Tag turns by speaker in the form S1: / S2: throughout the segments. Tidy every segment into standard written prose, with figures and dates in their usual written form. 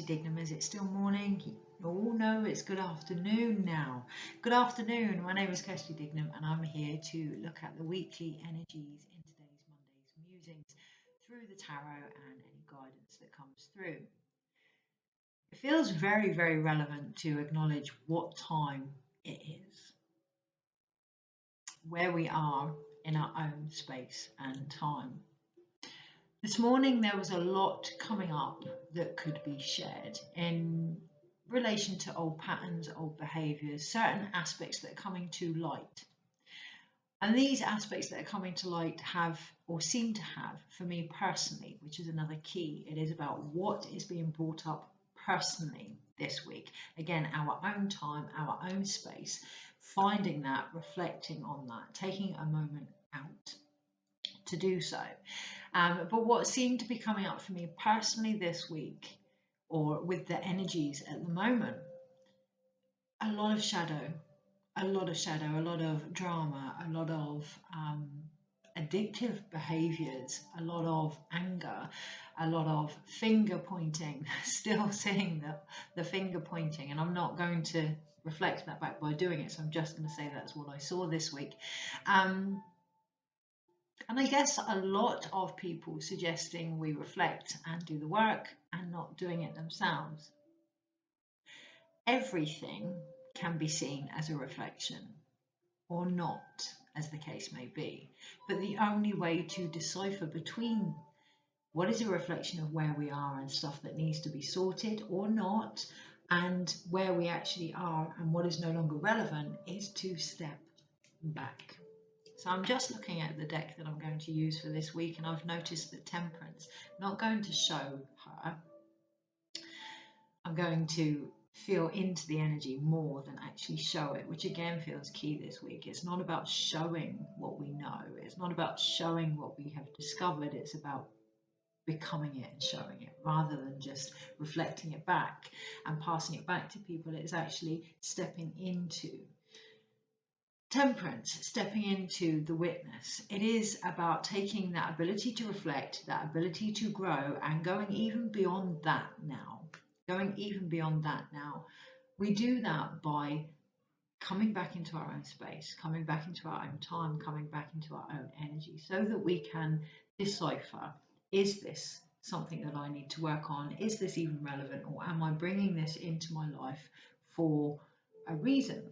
S1: Kirsty Dignam. Is it still morning? Oh no, it's good afternoon now. Good afternoon. My name is Kirsty Dignam and I'm here to look at the weekly energies in today's Monday's musings through the tarot and any guidance that comes through. It feels very, very relevant to acknowledge what time it is, where we are in our own space and time. This morning there was a lot coming up that could be shared in relation to old patterns, old behaviours, certain aspects that are coming to light. And these aspects that are coming to light have, or seem to have, for me personally, which is another key, it is about what is being brought up personally this week. Again, our own time, our own space, finding that, reflecting on that, taking a moment out to do so. But what seemed to be coming up for me personally this week, or with the energies at the moment, a lot of shadow, a lot of drama, a lot of addictive behaviours, a lot of anger, a lot of finger pointing, still seeing the finger pointing. And I'm not going to reflect that back by doing it, so I'm just going to say that's what I saw this week. And I guess a lot of people suggesting we reflect and do the work and not doing it themselves. Everything can be seen as a reflection or not, as the case may be. But the only way to decipher between what is a reflection of where we are and stuff that needs to be sorted or not, and where we actually are and what is no longer relevant, is to step back. So I'm just looking at the deck that I'm going to use for this week, and I've noticed that Temperance, I'm not going to show her. I'm going to feel into the energy more than actually show it, which again feels key this week. It's not about showing what we know. It's not about showing what we have discovered. It's about becoming it and showing it, rather than just reflecting it back and passing it back to people. It's actually stepping into Temperance, stepping into the witness. It is about taking that ability to reflect, that ability to grow, and going even beyond that now. We do that by coming back into our own space, coming back into our own time, coming back into our own energy, so that we can decipher, is this something that I need to work on? Is this even relevant? Or am I bringing this into my life for a reason?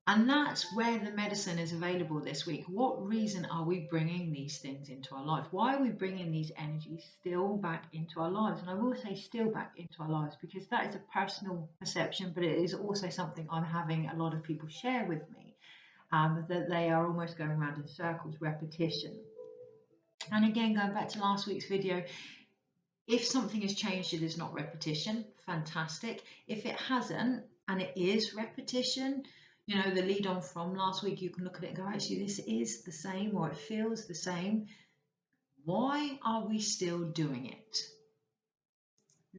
S1: And that's where the medicine is available this week. What reason are we bringing these things into our life? Why are we bringing these energies still back into our lives? And I will say still back into our lives, because that is a personal perception, but it is also something I'm having a lot of people share with me, that they are almost going around in circles, repetition. And again, going back to last week's video, if something has changed, it is not repetition, fantastic. If it hasn't, and it is repetition, you know, the lead on from last week, you can look at it and go, actually, this is the same, or it feels the same. Why are we still doing it?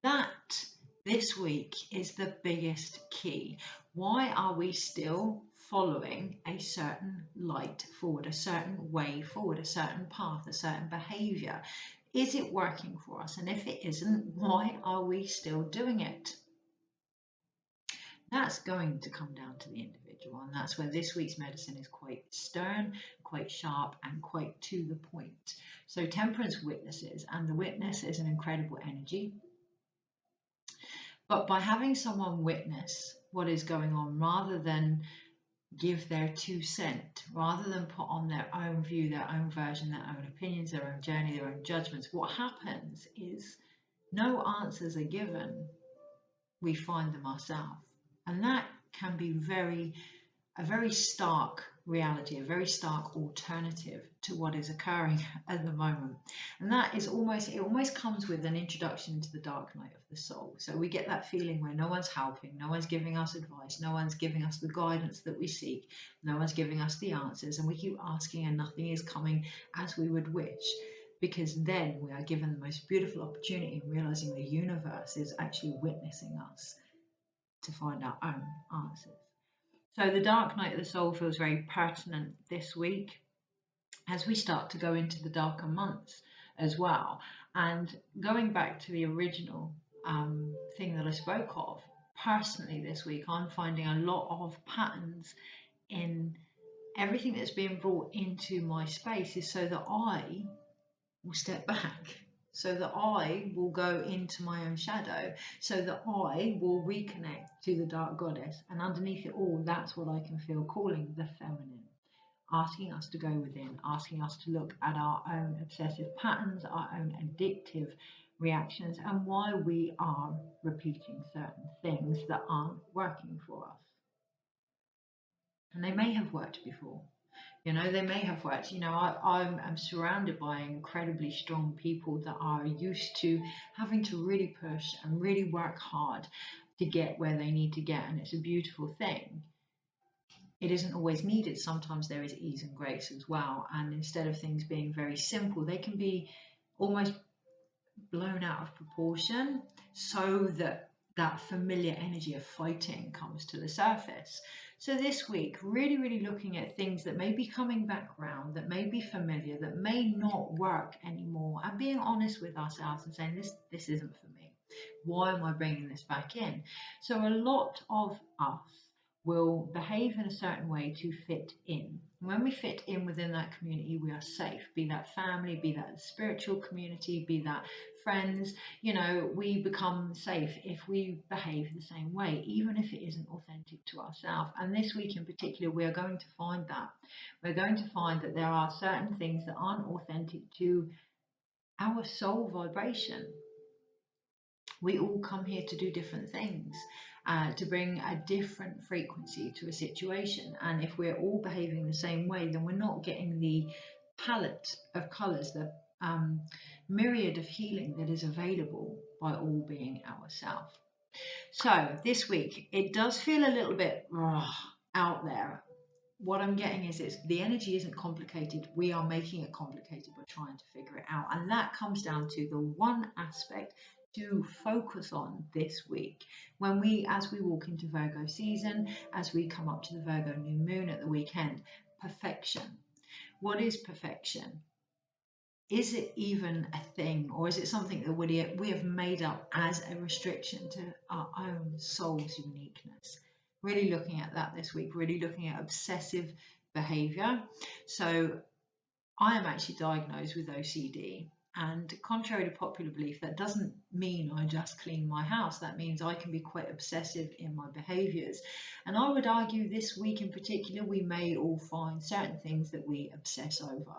S1: That, this week, is the biggest key. Why are we still following a certain light forward, a certain way forward, a certain path, a certain behaviour? Is it working for us? And if it isn't, why are we still doing it? That's going to come down to the individual, and that's where this week's medicine is quite stern, quite sharp, and quite to the point. So Temperance witnesses, and the witness is an incredible energy. But by having someone witness what is going on, rather than give their 2 cents, rather than put on their own view, their own version, their own opinions, their own journey, their own judgments, what happens is no answers are given. We find them ourselves. And that can be a very stark reality, a very stark alternative to what is occurring at the moment. And that is it almost comes with an introduction to the dark night of the soul. So we get that feeling where no one's helping, no one's giving us advice, no one's giving us the guidance that we seek, no one's giving us the answers, and we keep asking and nothing is coming as we would wish. Because then we are given the most beautiful opportunity in realizing the universe is actually witnessing us to find our own answers. So the dark night of the soul feels very pertinent this week as we start to go into the darker months as well. And going back to the original thing that I spoke of, personally this week, I'm finding a lot of patterns in everything that's being brought into my space is so that I will step back, so that I will go into my own shadow, so that I will reconnect to the dark goddess. And underneath it all, that's what I can feel calling the feminine, asking us to go within, asking us to look at our own obsessive patterns, our own addictive reactions, and why we are repeating certain things that aren't working for us. And they may have worked before. You know, they may have worked. You know, I'm surrounded by incredibly strong people that are used to having to really push and really work hard to get where they need to get. And it's a beautiful thing. It isn't always needed. Sometimes there is ease and grace as well. And instead of things being very simple, they can be almost blown out of proportion so that that familiar energy of fighting comes to the surface. So this week, really looking at things that may be coming back around, that may be familiar, that may not work anymore, and being honest with ourselves and saying, this isn't for me. Why am I bringing this back in? So a lot of us will behave in a certain way to fit in. When we fit in within that community, we are safe, be that family, be that spiritual community, be that friends. You know, we become safe if we behave the same way, even if it isn't authentic to ourselves. And this week in particular, we are going to find that. We're going to find that there are certain things that aren't authentic to our soul vibration. We all come here to do different things, to bring a different frequency to a situation. And if we're all behaving the same way, then we're not getting the palette of colours, the myriad of healing that is available by all being ourselves. So this week, it does feel a little bit out there. What I'm getting is the energy isn't complicated. We are making it complicated by trying to figure it out. And that comes down to the one aspect to focus on this week. As we walk into Virgo season, as we come up to the Virgo new moon at the weekend, perfection. What is perfection? Is it even a thing, or is it something that we have made up as a restriction to our own soul's uniqueness? Really looking at that this week, really looking at obsessive behavior. So I am actually diagnosed with OCD. And contrary to popular belief, that doesn't mean I just clean my house. That means I can be quite obsessive in my behaviours. And I would argue this week in particular, we may all find certain things that we obsess over.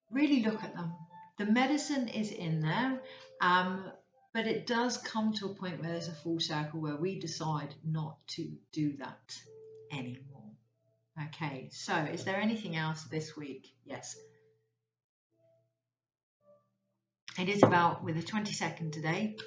S1: Really look at them. The medicine is in there, but it does come to a point where there's a full circle where we decide not to do that anymore. Okay, so is there anything else this week? Yes. It is about, with the 22nd today,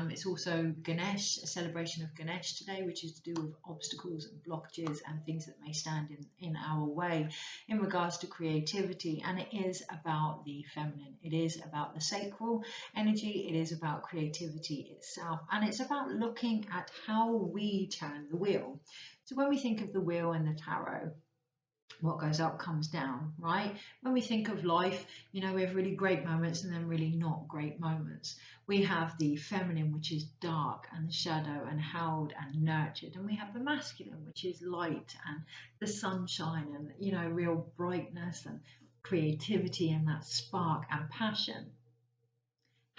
S1: it's also Ganesh, a celebration of Ganesh today, which is to do with obstacles and blockages and things that may stand in our way in regards to creativity. And it is about the feminine. It is about the sacral energy. It is about creativity itself. And it's about looking at how we turn the wheel. So when we think of the wheel in the tarot, what goes up comes down, right? When we think of life, you know, we have really great moments and then really not great moments. We have the feminine, which is dark and shadow and held and nurtured, and we have the masculine, which is light and the sunshine and, you know, real brightness and creativity and that spark and passion.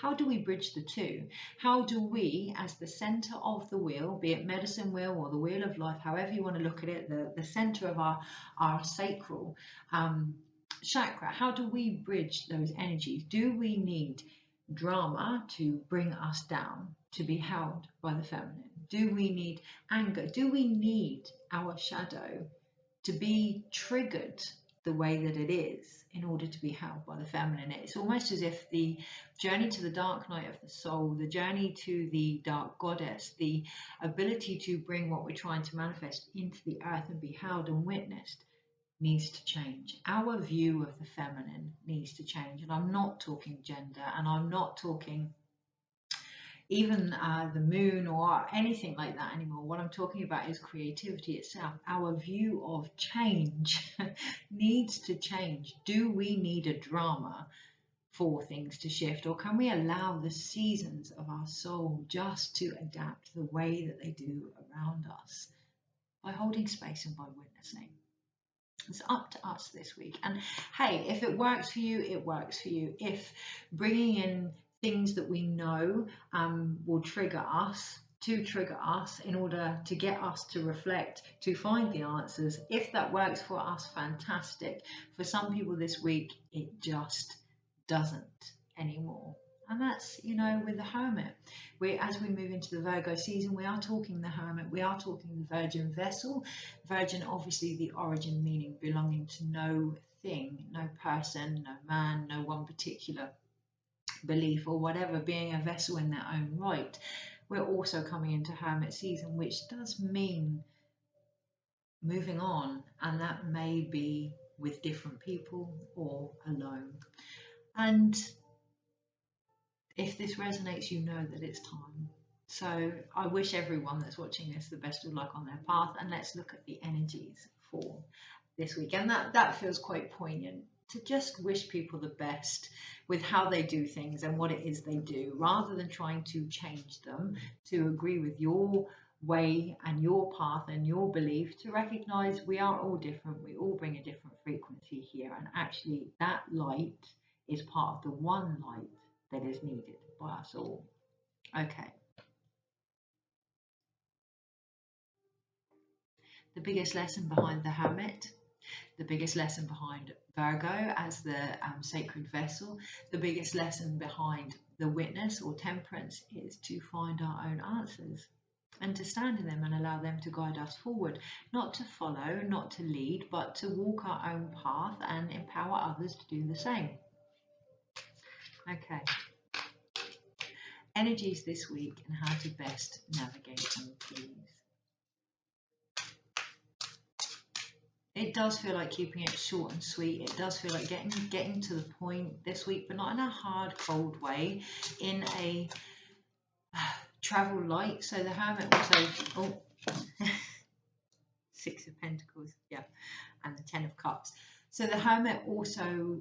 S1: How do we bridge the two? How do we, as the center of the wheel, be it medicine wheel or the wheel of life, however you want to look at it, the center of our sacral chakra, how do we bridge those energies? Do we need drama to bring us down, to be held by the feminine? Do we need anger? Do we need our shadow to be triggered the way that it is in order to be held by the feminine? It's almost as if the journey to the dark night of the soul, the journey to the dark goddess, the ability to bring what we're trying to manifest into the earth and be held and witnessed needs to change. Our view of the feminine needs to change. And I'm not talking gender, and I'm not talking even the moon or anything like that anymore. What I'm talking about is creativity itself. Our view of change needs to change. Do we need a drama for things to shift? Or can we allow the seasons of our soul just to adapt the way that they do around us by holding space and by witnessing? It's up to us this week. And hey, if it works for you, it works for you. If bringing in things that we know will trigger us, in order to get us to reflect, to find the answers, if that works for us, fantastic. For some people this week, it just doesn't anymore. And that's, you know, with the Hermit. As we move into the Virgo season, we are talking the Hermit, we are talking the Virgin vessel. Virgin, obviously, the origin meaning belonging to no thing, no person, no man, no one particular belief or whatever, being a vessel in their own right. We're also coming into Hermit season, which does mean moving on, and that may be with different people or alone. And if this resonates, you know that it's time. So I wish everyone that's watching this the best of luck on their path, and let's look at the energies for this week. And that feels quite poignant, to just wish people the best with how they do things and what it is they do, rather than trying to change them to agree with your way and your path and your belief, to recognize we are all different, we all bring a different frequency here, and actually that light is part of the one light that is needed by us all. Okay. The biggest lesson behind the Hermit, the biggest lesson behind Virgo as the sacred vessel, the biggest lesson behind the witness or temperance is to find our own answers and to stand in them and allow them to guide us forward, not to follow, not to lead, but to walk our own path and empower others to do the same. Okay. Energies this week and how to best navigate them, please. It does feel like keeping it short and sweet. It does feel like getting to the point this week, but not in a hard, cold way, in a travel light. So the Hermit also, Six of Pentacles, yeah, and the Ten of Cups. So the Hermit also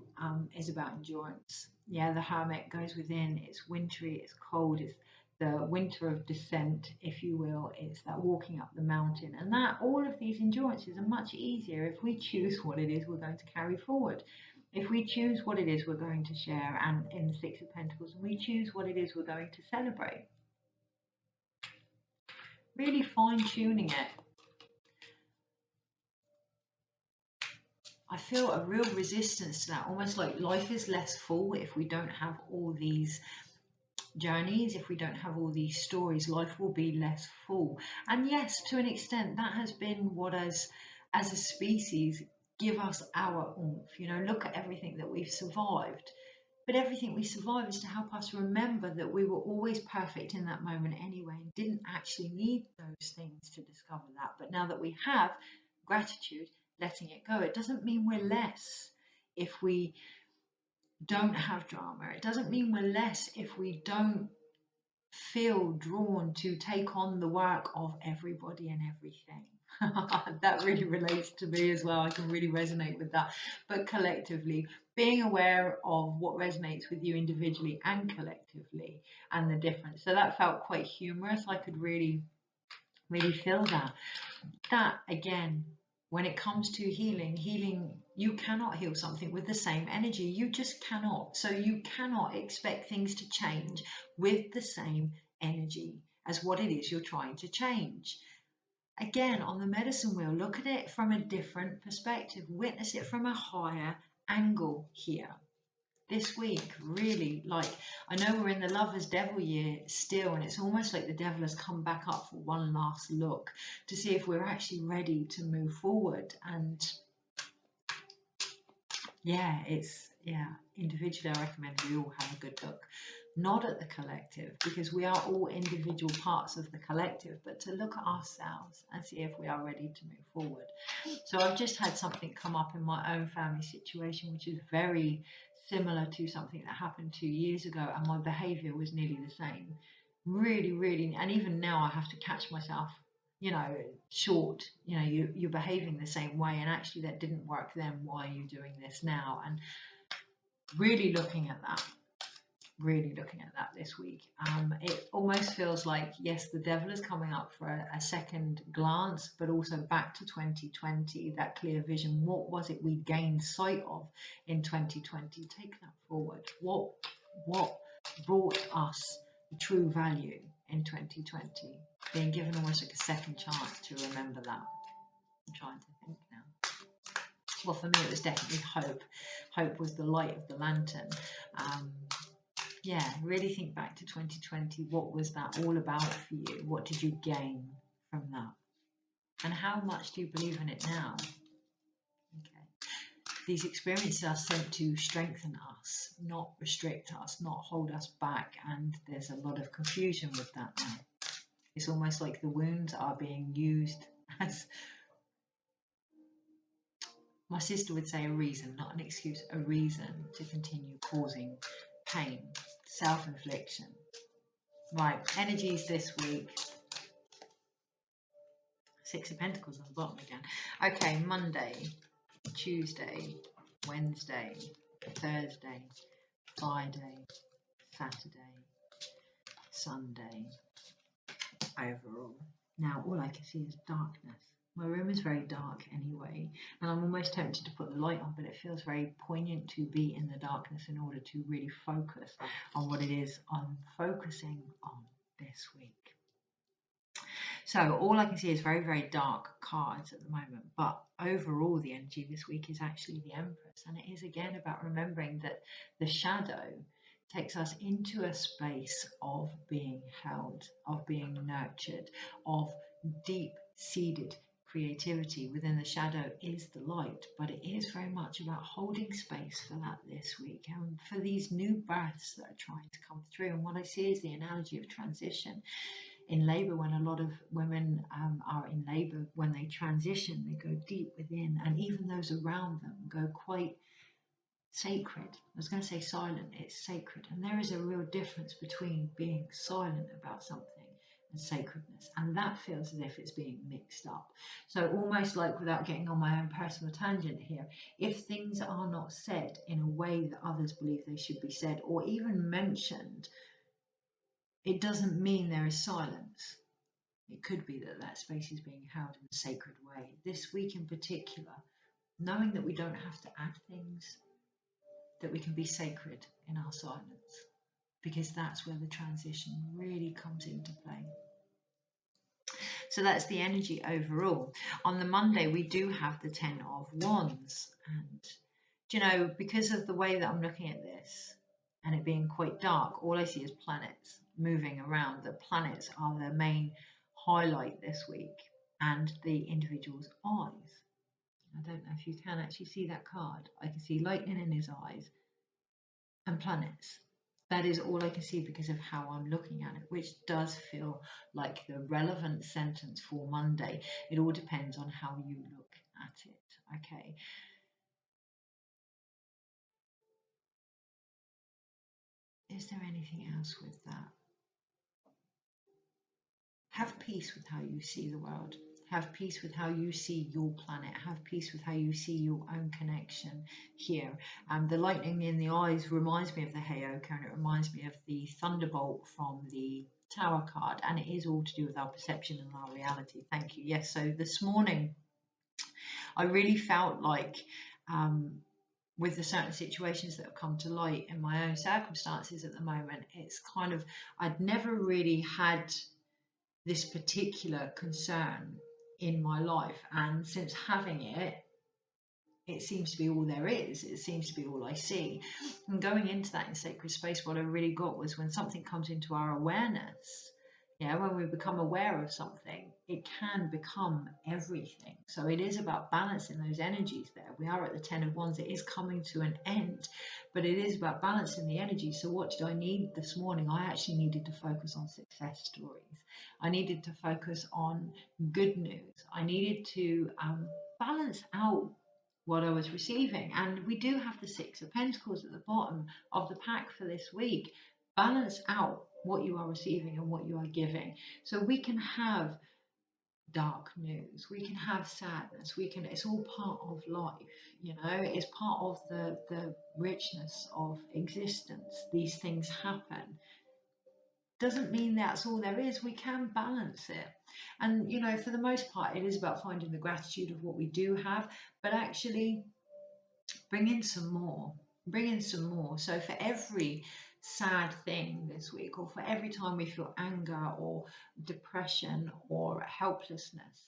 S1: is about endurance. Yeah, the Hermit goes within. It's wintry, it's cold, it's the winter of descent, if you will. It's that walking up the mountain, and that all of these endurances are much easier if we choose what it is we're going to carry forward. If we choose what it is we're going to share, and in the Six of Pentacles, we choose what it is we're going to celebrate. Really fine-tuning it. I feel a real resistance to that, almost like life is less full if we don't have all these journeys, if we don't have all these stories, life will be less full. And yes, to an extent, that has been what as a species give us our oomph. You know, look at everything that we've survived. But everything we survive is to help us remember that we were always perfect in that moment anyway, and didn't actually need those things to discover that. But now that we have, gratitude, letting it go. It doesn't mean we're less if we don't have drama. It doesn't mean we're less if we don't feel drawn to take on the work of everybody and everything. That really relates to me as well. I can really resonate with that. But collectively, being aware of what resonates with you individually and collectively, and the difference. So that felt quite humorous. I could really feel that. That again, when it comes to healing, you cannot heal something with the same energy. You just cannot. So you cannot expect things to change with the same energy as what it is you're trying to change. Again, on the medicine wheel, look at it from a different perspective. Witness it from a higher angle here. This week, really, like, I know we're in the Lover's Devil year still, and it's almost like the devil has come back up for one last look to see if we're actually ready to move forward. And yeah, individually I recommend we all have a good look, not at the collective, because we are all individual parts of the collective, but to look at ourselves and see if we are ready to move forward. So I've just had something come up in my own family situation, which is very similar to something that happened 2 years ago, and my behaviour was nearly the same. Really, and even now I have to catch myself, you know, short, you know, you're behaving the same way, and actually that didn't work then, why are you doing this now? And Really looking at that. Really looking at that this week. It almost feels like, yes, the devil is coming up for a second glance, but also back to 2020, that clear vision. What was it we gained sight of in 2020? Take that forward. What brought us the true value in 2020? Being given almost like a second chance to remember that. I'm trying to think now. Well, for me, it was definitely hope. Hope was the light of the lantern. Yeah, really think back to 2020. What was that all about for you? What did you gain from that? And how much do you believe in it now? Okay. These experiences are sent to strengthen us, not restrict us, not hold us back. And there's a lot of confusion with that now. It's almost like the wounds are being used as, my sister would say, a reason, not an excuse, a reason to continue causing pain, self-infliction. Right, energies this week. Six of Pentacles on the bottom again. Okay, Monday, Tuesday, Wednesday, Thursday, Friday, Saturday, Sunday, overall. Now, all I can see is darkness. My room is very dark anyway, and I'm almost tempted to put the light on, but it feels very poignant to be in the darkness in order to really focus on what it is I'm focusing on this week. So all I can see is very, very dark cards at the moment, but overall the energy this week is actually the Empress, and it is again about remembering that the shadow takes us into a space of being held, of being nurtured, of deep-seated creativity. Within the shadow is the light, but it is very much about holding space for that this week and for these new births that are trying to come through. And what I see is the analogy of transition. In labour, when a lot of women are in labour, when they transition, they go deep within, and even those around them go quite sacred. I was going to say silent, it's sacred. And there is a real difference between being silent about something and sacredness. And that feels as if it's being mixed up. So almost like, without getting on my own personal tangent here, if things are not said in a way that others believe they should be said, or even mentioned, it doesn't mean there is silence. It could be that that space is being held in a sacred way. This week in particular, knowing that we don't have to add things, that we can be sacred in our silence, because that's where the transition really comes into play. So that's the energy overall. On the Monday, we do have the 10 of Wands. And, you know, because of the way that I'm looking at this and it being quite dark, all I see is planets moving around. The planets are the main highlight this week, and the individual's eyes. I don't know if you can actually see that card. I can see lightning in his eyes and planets. That is all I can see because of how I'm looking at it, which does feel like the relevant sentence for Monday. It all depends on how you look at it. Okay. Is there anything else with that? Have peace with how you see the world. Have peace with how you see your planet. Have peace with how you see your own connection here. The lightning in the eyes reminds me of the Heyoka, and it reminds me of the thunderbolt from the Tower card, and it is all to do with our perception and our reality. Thank you. Yes, so this morning I really felt like with the certain situations that have come to light in my own circumstances at the moment, it's kind of, I'd never really had this particular concern in my life, and since having it, it seems to be all there is. It seems to be all I see. And going into that in sacred space, what I really got was when something comes into our awareness, when we become aware of something, it can become everything. So it is about balancing those energies there. We are at the 10 of Wands. It is coming to an end, but it is about balancing the energy. So what did I need this morning? I actually needed to focus on success stories. I needed to focus on good news. I needed to balance out what I was receiving. And we do have the Six of Pentacles at the bottom of the pack for this week. Balance out what you are receiving and what you are giving, so we can have dark news, we can have sadness, it's all part of life, you know, it's part of the richness of existence. These things happen. Doesn't mean that's all there is. We can balance it. And, you know, for the most part, it is about finding the gratitude of what we do have, but actually bring in some more. Bring in some more. So for every sad thing this week, or for every time we feel anger or depression or helplessness,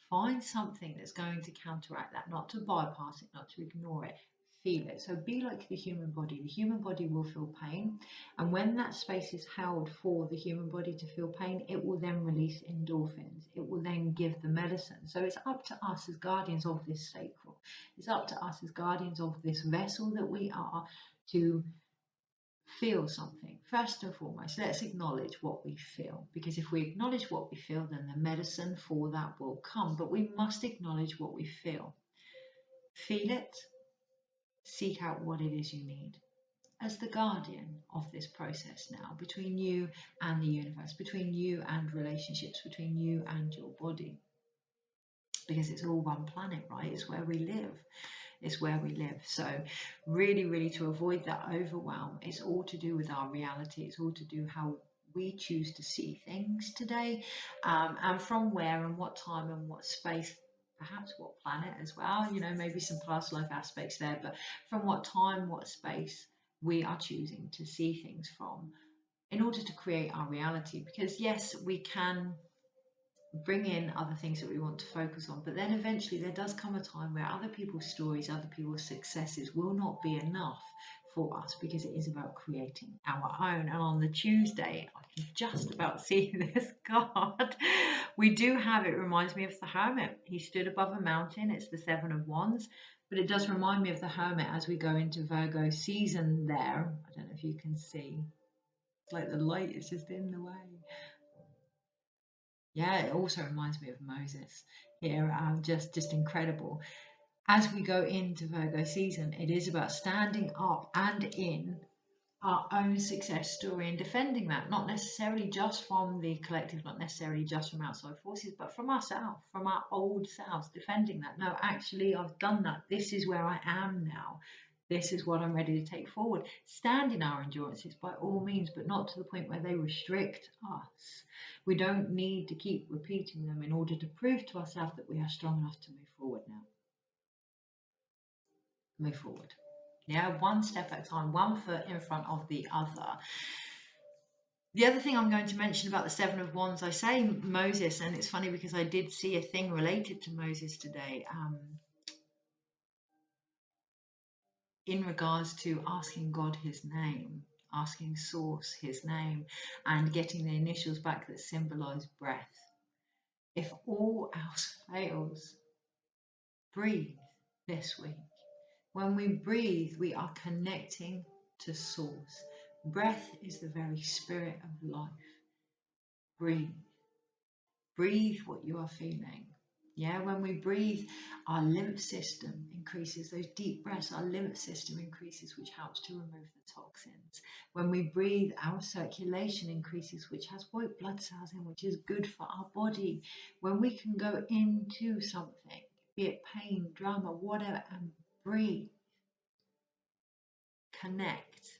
S1: find something that's going to counteract that, not to bypass it, not to ignore it. Feel it. So be like the human body. The human body will feel pain. And when that space is held for the human body to feel pain, it will then release endorphins. It will then give the medicine. So it's up to us as guardians of this sacral. It's up to us as guardians of this vessel that we are to feel something. First and foremost, let's acknowledge what we feel, because if we acknowledge what we feel, then the medicine for that will come. But we must acknowledge what we feel. Feel it, seek out what it is you need. As the guardian of this process now, between you and the universe, between you and relationships, between you and your body, because it's all one planet, right? It's where we live. Is where we live. So really to avoid that overwhelm, it's all to do with our reality. It's all to do how we choose to see things today, and from where and what time and what space, perhaps what planet as well, you know, maybe some past life aspects there, but from what time, what space we are choosing to see things from in order to create our reality. Because yes, we can bring in other things that we want to focus on, but then eventually there does come a time where other people's stories, other people's successes will not be enough for us, because it is about creating our own. And on the Tuesday, I can just about see this card. We do have, it reminds me of the Hermit. He stood above a mountain. It's the Seven of Wands, but it does remind me of the Hermit as we go into Virgo season there. I don't know if you can see, it's like the light is just in the way. Yeah, it also reminds me of Moses here. Just incredible. As we go into Virgo season, it is about standing up and in our own success story and defending that, not necessarily just from the collective, not necessarily just from outside forces, but from ourselves, from our old selves, defending that. No, actually, I've done that. This is where I am now. This is what I'm ready to take forward. Stand in our endurances by all means, but not to the point where they restrict us. We don't need to keep repeating them in order to prove to ourselves that we are strong enough to move forward now. Move forward. Yeah, one step at a time, one foot in front of the other. The other thing I'm going to mention about the Seven of Wands, I say Moses, and it's funny because I did see a thing related to Moses today, in regards to asking God his name, asking Source his name, and getting the initials back that symbolize breath. If all else fails, breathe this week. When we breathe, we are connecting to Source. Breath is the very spirit of life. Breathe. Breathe what you are feeling. Yeah, when we breathe, our lymph system increases. Those deep breaths, our lymph system increases, which helps to remove the toxins. When we breathe, our circulation increases, which has white blood cells in, which is good for our body. When we can go into something, be it pain, drama, whatever, and breathe, connect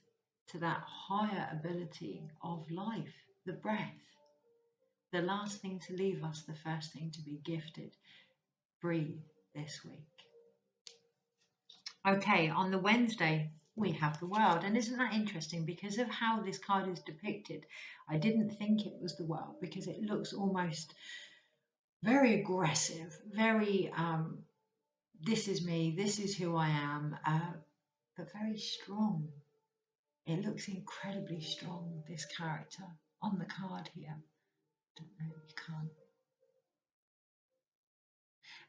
S1: to that higher ability of life, the breath. The last thing to leave us, the first thing to be gifted. Breathe this week. Okay, on the Wednesday, we have the World. And isn't that interesting? Because of how this card is depicted, I didn't think it was the World, because it looks almost very aggressive, very, this is me, this is who I am, but very strong. It looks incredibly strong, this character on the card here. Don't know, you can't.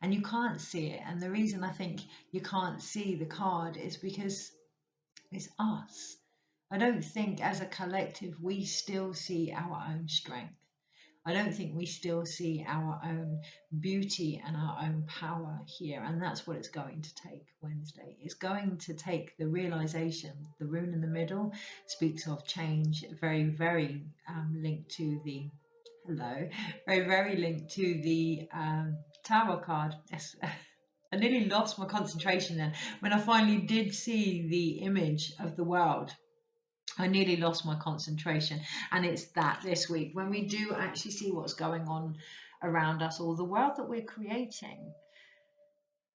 S1: And you can't see it. And the reason I think you can't see the card is because it's us. I don't think as a collective we still see our own strength. I don't think we still see our own beauty and our own power here. And that's what it's going to take Wednesday. It's going to take the realization. The rune in the middle speaks of change, very linked to the Hello. Very, very linked to the tarot card. Yes. I nearly lost my concentration then. When I finally did see the image of the world, I nearly lost my concentration. And it's that this week, when we do actually see what's going on around us or the world that we're creating,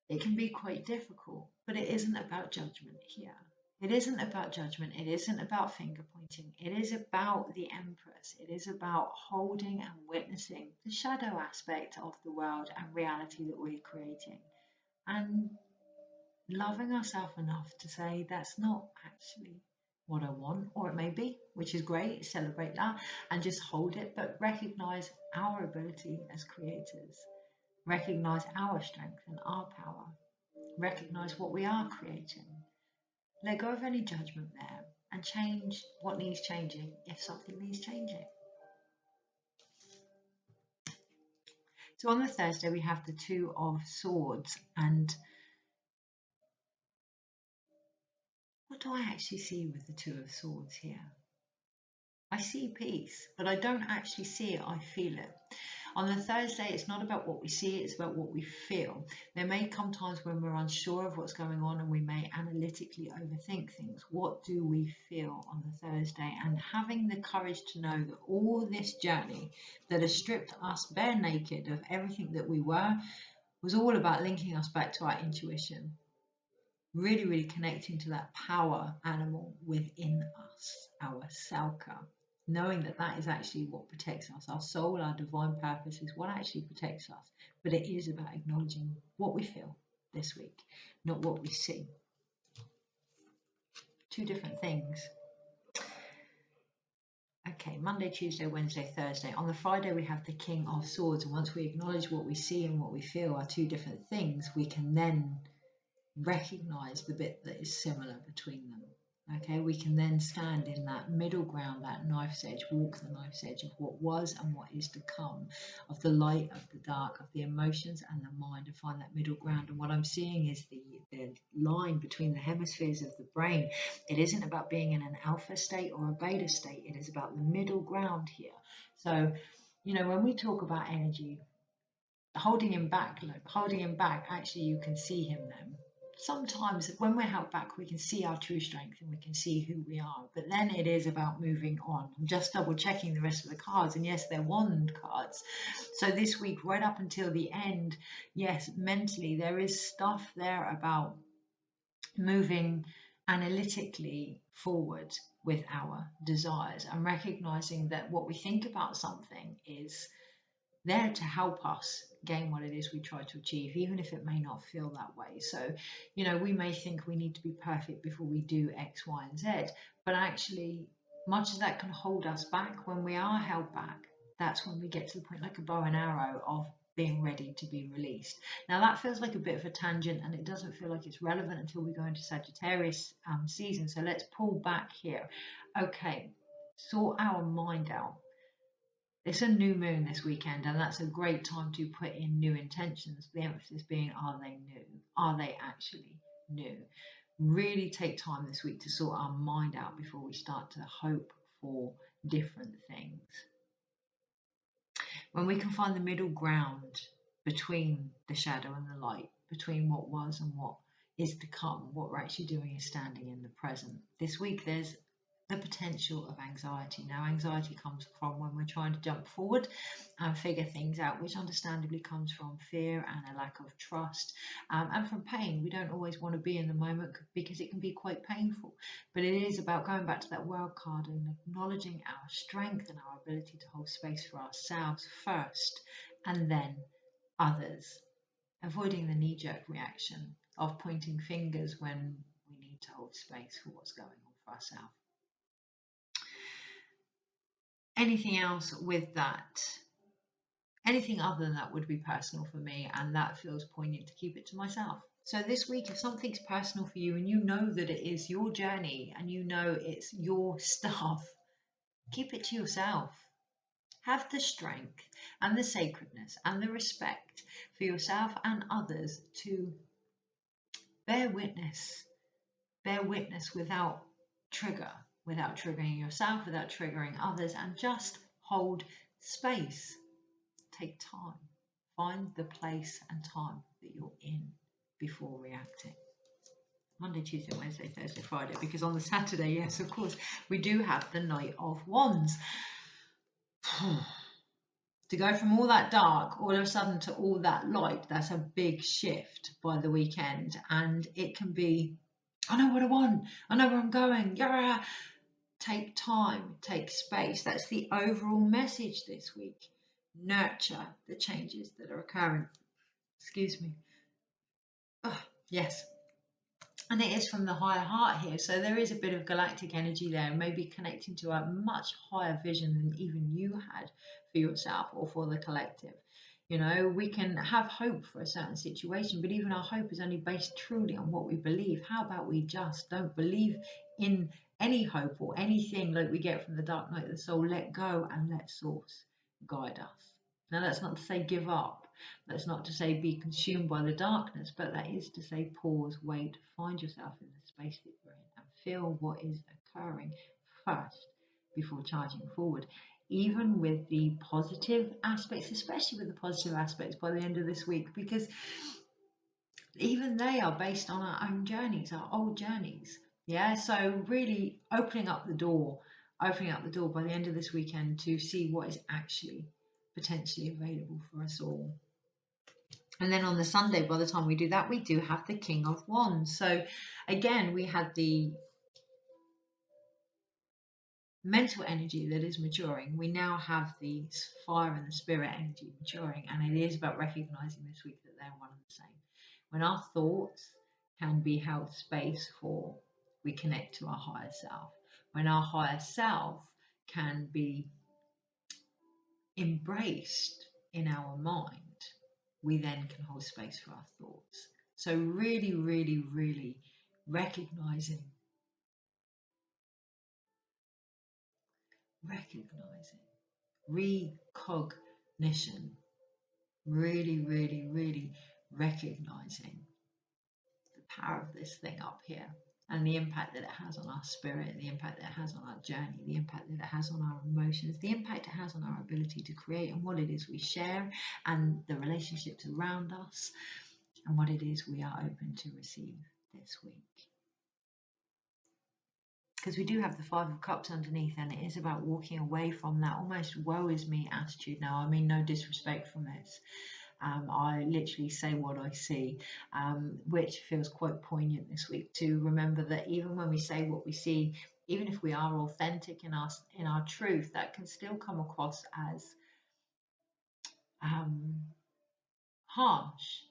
S1: it can be quite difficult, but it isn't about judgment here. It isn't about judgment. It isn't about finger pointing. It is about the Empress. It is about holding and witnessing the shadow aspect of the world and reality that we're creating. And loving ourselves enough to say that's not actually what I want, or it may be, which is great, celebrate that and just hold it, but recognize our ability as creators, recognize our strength and our power, recognize what we are creating, let go of any judgment there, and change what needs changing if something needs changing. So on the Thursday, we have the Two of Swords, and what do I actually see with the Two of Swords here? I see peace, but I don't actually see it, I feel it. On the Thursday, it's not about what we see, it's about what we feel. There may come times when we're unsure of what's going on and we may analytically overthink things. What do we feel on the Thursday? And having the courage to know that all this journey that has stripped us bare naked of everything that we were was all about linking us back to our intuition. Really, really connecting to that power animal within us, our Salka. Knowing that that is actually what protects us. Our soul, our divine purpose is what actually protects us. But it is about acknowledging what we feel this week, not what we see. Two different things. Okay, Monday, Tuesday, Wednesday, Thursday. On the Friday, we have the King of Swords. And once we acknowledge what we see and what we feel are two different things, we can then recognize the bit that is similar between them. Okay, we can then stand in that middle ground, that knife's edge, walk the knife's edge of what was and what is to come, of the light, of the dark, of the emotions and the mind, and find that middle ground. And what I'm seeing is the line between the hemispheres of the brain. It isn't about being in an alpha state or a beta state. It is about the middle ground here. So, you know, when we talk about energy, holding him back, actually you can see him then. Sometimes when we're held back, we can see our true strength and we can see who we are. But then it is about moving on. I'm just double checking the rest of the cards. And yes, they're wand cards. So this week, right up until the end, yes, mentally, there is stuff there about moving analytically forward with our desires and recognizing that what we think about something is there to help us gain what it is we try to achieve, even if it may not feel that way. So, you know, we may think we need to be perfect before we do X, Y, and Z, but actually, much as that can hold us back, when we are held back, that's when we get to the point, like a bow and arrow, of being ready to be released. Now, that feels like a bit of a tangent, and it doesn't feel like it's relevant until we go into Sagittarius season. So let's pull back here. Okay, sort our mind out. It's a new moon this weekend, and that's a great time to put in new intentions. The emphasis being, are they new? Are they actually new? Really take time this week to sort our mind out before we start to hope for different things. When we can find the middle ground between the shadow and the light, between what was and what is to come, what we're actually doing is standing in the present. This week there's the potential of anxiety. Now, anxiety comes from when we're trying to jump forward and figure things out, which understandably comes from fear and a lack of trust, and from pain. We don't always want to be in the moment because it can be quite painful, but it is about going back to that world card and acknowledging our strength and our ability to hold space for ourselves first and then others, avoiding the knee-jerk reaction of pointing fingers when we need to hold space for what's going on for ourselves. Anything else with that? Anything other than that would be personal for me, and that feels poignant to keep it to myself. So this week, if something's personal for you and you know that it is your journey and you know it's your stuff, keep it to yourself. Have the strength and the sacredness and the respect for yourself and others to bear witness without trigger, without triggering yourself, without triggering others, and just hold Space. Take time. Find the place and time that you're in before reacting. Monday, Tuesday, Wednesday, Thursday, Friday, because on the Saturday, yes, of course, we do have the Knight of Wands. To go from all that dark all of a sudden to all that light, that's a big shift by the weekend. And it can be, I know what I want, I know where I'm going, yeah. Take time, take space. That's the overall message this week. Nurture the changes that are occurring. Excuse me. Oh, yes. And it is from the higher heart here. So there is a bit of galactic energy there, maybe connecting to a much higher vision than even you had for yourself or for the collective. You know, we can have hope for a certain situation, but even our hope is only based truly on what we believe. How about we just don't believe in any hope or anything like we get from the dark night of the soul? Let go and let Source guide us. Now, that's not to say give up. That's not to say be consumed by the darkness, but that is to say pause, wait, find yourself in the space that you're in and feel what is occurring first before charging forward. Even with the positive aspects, especially with the positive aspects by the end of this week, because even they are based on our own journeys, our old journeys. Yeah, so really opening up the door by the end of this weekend to see what is actually potentially available for us all. And then on the Sunday, by the time we do that, we do have the King of Wands. So again, we had the mental energy that is maturing. We now have the fire and the spirit energy maturing, and it is about recognizing this week that they're one and the same. When our thoughts can be held space for, we connect to our higher self. When our higher self can be embraced in our mind, we then can hold space for our thoughts. So really, really, really recognizing, recognition, really, really, really recognizing the power of this thing up here and the impact that it has on our spirit, the impact that it has on our journey, the impact that it has on our emotions, the impact it has on our ability to create and what it is we share and the relationships around us and what it is we are open to receive this week. Because we do have the Five of Cups underneath, and it is about walking away from that almost woe is me attitude. Now, I mean no disrespect from this. I literally say what I see, which feels quite poignant this week to remember that even when we say what we see, even if we are authentic in our truth, that can still come across as harsh.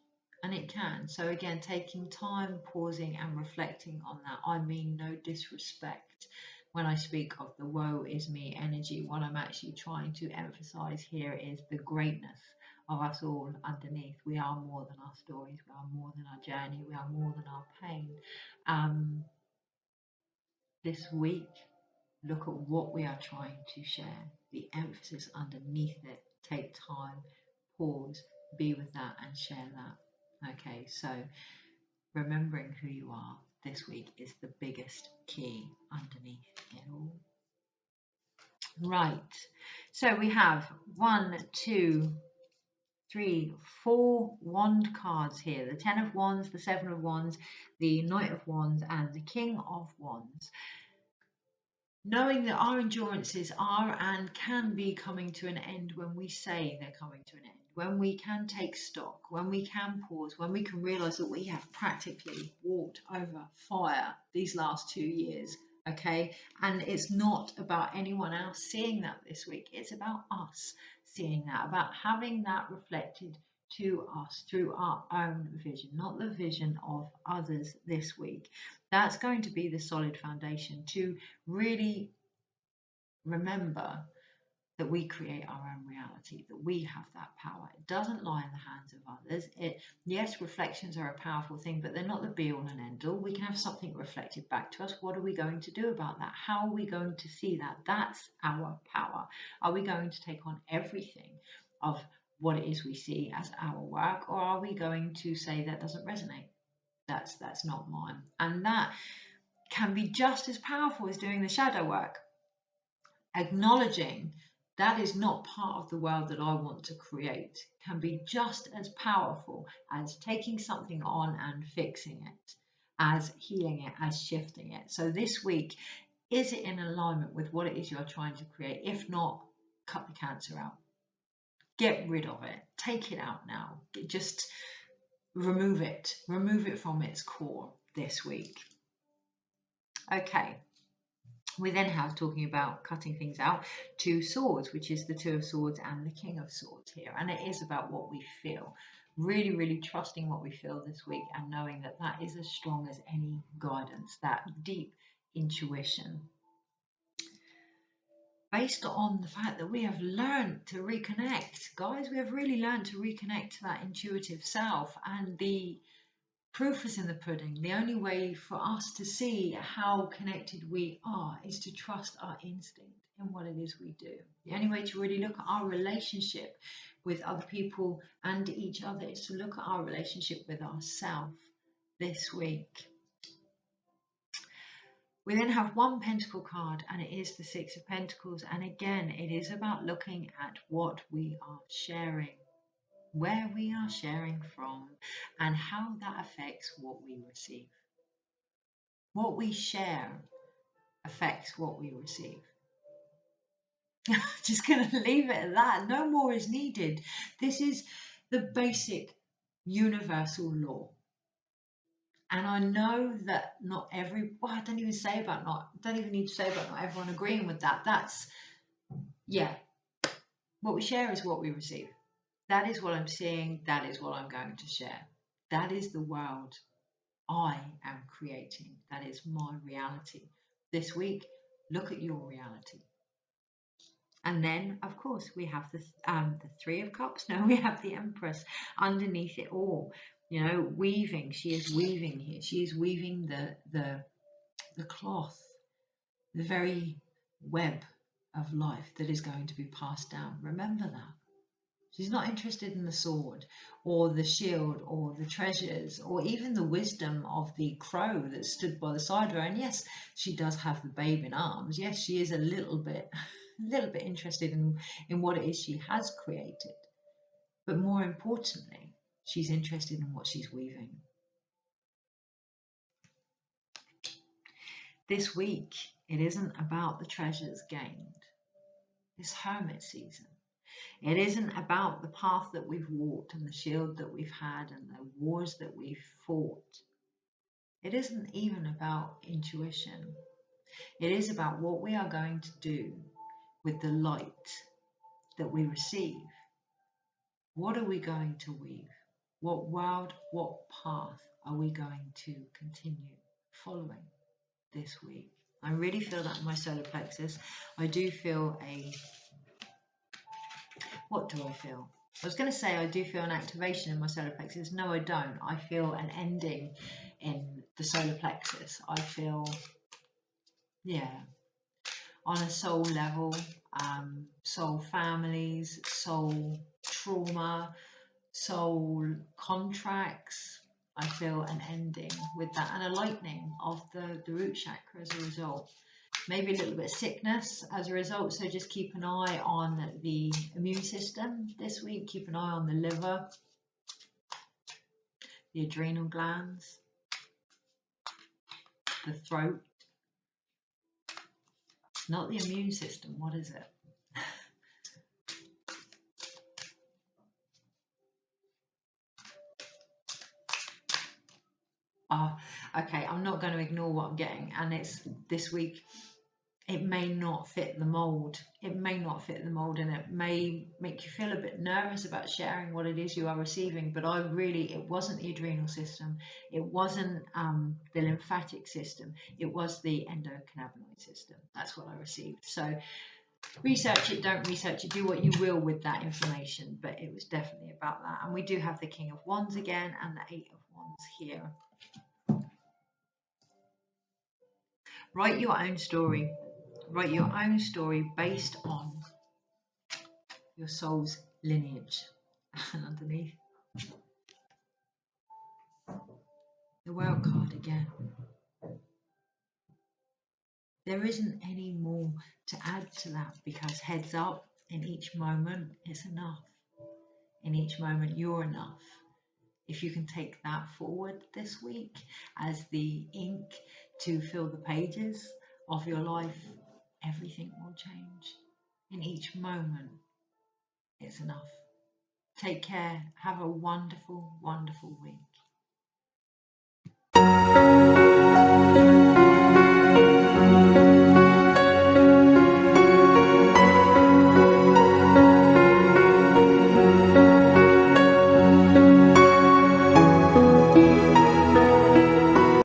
S1: And it can. So again, taking time, pausing and reflecting on that. I mean no disrespect when I speak of the woe is me energy. What I'm actually trying to emphasize here is the greatness of us all underneath. We are more than our stories. We are more than our journey. We are more than our pain. This week, look at what we are trying to share. The emphasis underneath it. Take time, pause, be with that and share that. Okay, so remembering who you are this week is the biggest key underneath it all. Right, so we have 1, 2, 3, 4 wand cards here. The 10 of Wands, the 7 of Wands, the Knight of Wands and the King of Wands. Knowing that our endurances are and can be coming to an end when we say they're coming to an end, when we can take stock, when we can pause, when we can realise that we have practically walked over fire these last 2 years, okay? And it's not about anyone else seeing that this week. It's about us seeing that, about having that reflected to us through our own vision, not the vision of others this week. That's going to be the solid foundation to really remember that we create our own reality, that we have that power. It doesn't lie in the hands of others. Yes, reflections are a powerful thing, but they're not the be all and end all. We can have something reflected back to us. What are we going to do about that? How are we going to see that? That's our power. Are we going to take on everything of what it is we see as our work, or are we going to say that doesn't resonate? That's not mine. And that can be just as powerful as doing the shadow work. Acknowledging that is not part of the world that I want to create, can be just as powerful as taking something on and fixing it, as healing it, as shifting it. So this week, is it in alignment with what it is you're trying to create? If not, cut the cancer out. Get rid of it. Take it out now. Just remove it. Remove it from its core this week. Okay. We then have, talking about cutting things out, Two Swords, which is the Two of Swords and the King of Swords here. And it is about what we feel. Really, really trusting what we feel this week and knowing that that is as strong as any guidance, that deep intuition. Based on the fact that we have learned to reconnect. Guys, we have really learned to reconnect to that intuitive self, and the proof is in the pudding. The only way for us to see how connected we are is to trust our instinct in what it is we do. The only way to really look at our relationship with other people and each other is to look at our relationship with ourselves this week. We then have one Pentacle card, and it is the Six of Pentacles. And again, it is about looking at what we are sharing, where we are sharing from, and how that affects what we receive. What we share affects what we receive. Just going to leave it at that. No more is needed. This is the basic universal law. And I know that not every, well, I don't even need to say about not everyone agreeing with that. That's, yeah, what we share is what we receive. That is what I'm seeing. That is what I'm going to share. That is the world I am creating. That is my reality. This week, look at your reality. And then, of course, we have the Three of Cups. No, we have the Empress underneath it all. You know, weaving. She is weaving here. She is weaving the cloth, the very web of life that is going to be passed down. Remember that. She's not interested in the sword or the shield or the treasures or even the wisdom of the crow that stood by the side of her. And yes, she does have the babe in arms. Yes, she is a little bit interested in what it is she has created. But more importantly, she's interested in what she's weaving. This week, it isn't about the treasures gained. This hermit season. It isn't about the path that we've walked and the shield that we've had and the wars that we've fought. It isn't even about intuition. It is about what we are going to do with the light that we receive. What are we going to weave? What world, what path are we going to continue following this week? I really feel that in my solar plexus. I do feel what do I feel? I was going to say I do feel an activation in my solar plexus. No, I don't. I feel an ending in the solar plexus. I feel, yeah, on a soul level, soul families, soul trauma, soul contracts. I feel an ending with that and a lightening of the root chakra as a result. Maybe a little bit of sickness as a result, so just keep an eye on the immune system this week. Keep an eye on the liver, the adrenal glands, the throat. Not the immune system, what is it? Okay, I'm not going to ignore what I'm getting, and it's this week. It may not fit the mold. It may not fit the mold, and it may make you feel a bit nervous about sharing what it is you are receiving. But it wasn't the adrenal system. It wasn't the lymphatic system. It was the endocannabinoid system. That's what I received. So research it, don't research it, do what you will with that information. But it was definitely about that. And we do have the King of Wands again and the Eight of Wands here. Write your own story. Write your own story based on your soul's lineage. And underneath, the World card again. There isn't any more to add to that, because heads up, In each moment, it's enough. In each moment, you're enough. If you can take that forward this week as the ink to fill the pages of your life, everything will change. In each moment, it's enough. Take care. Have a wonderful, wonderful week.